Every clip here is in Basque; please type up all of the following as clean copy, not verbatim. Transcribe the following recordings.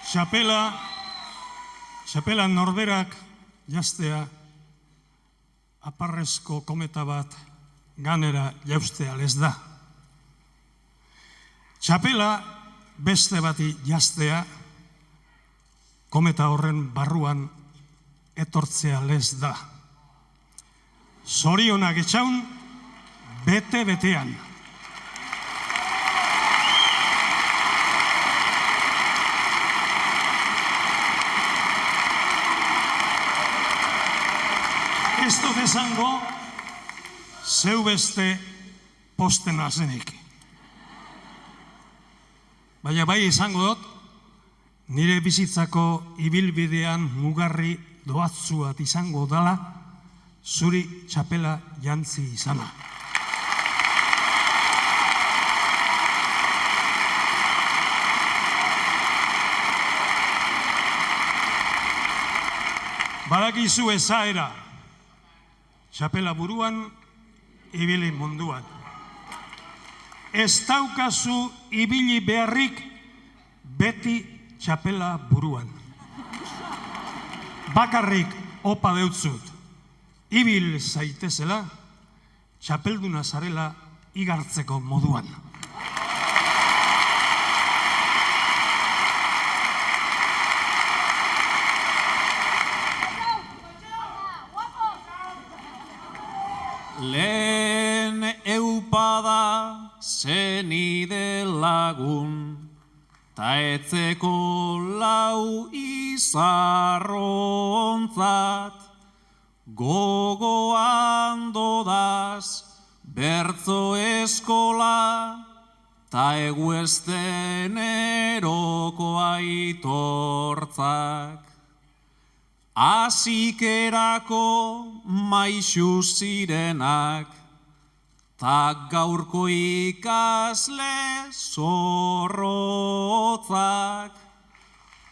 Txapela norberak jaztea, aparrezko kometa bat ganera jaustea lez da. Txapela beste bati jaztea, kometa horren barruan etortzea lez da. Zorionak etxaun, bete-betean. Ez dut esango, zeu beste posten azenik. Baina bai izango dut, nire bizitzako ibilbidean mugarri doatzuat izango dala, zuri txapela jantzi izana. Badakizu ezaera, txapela buruan, ibili munduan. Ez daukazu ibili beharrik beti txapela buruan. Bakarrik opa deutzut, ibil zaitezela, txapelduna zarela igartzeko moduan. Lehen eupada zenide lagun, ta etzeko lau izarrontzat, gogoan dodaz bertzo eskola, ta eguesten eroko aitortzak. Asikerako maixu zirenak, ta gaurko ikasle zorrotzak.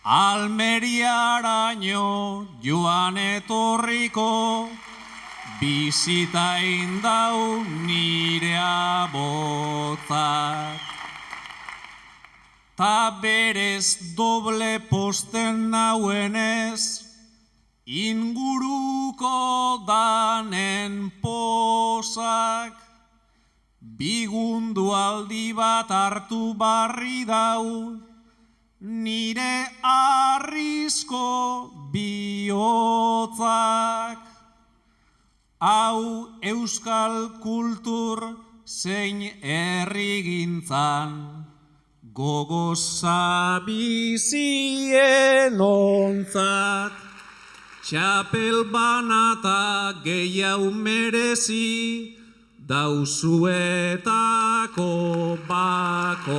Almeriaraino joan etorriko, bizita indau nire abotzak. Ta berez doble posten nauenez, inguruko danen posak, bigundu aldi bat hartu barri dau, nire arrizko bihotzak. Hau euskal kultur zein herrigintzan, gogoza bizien ontzat. Txapel banata gehiago merezi, dauzuetako bakotxa.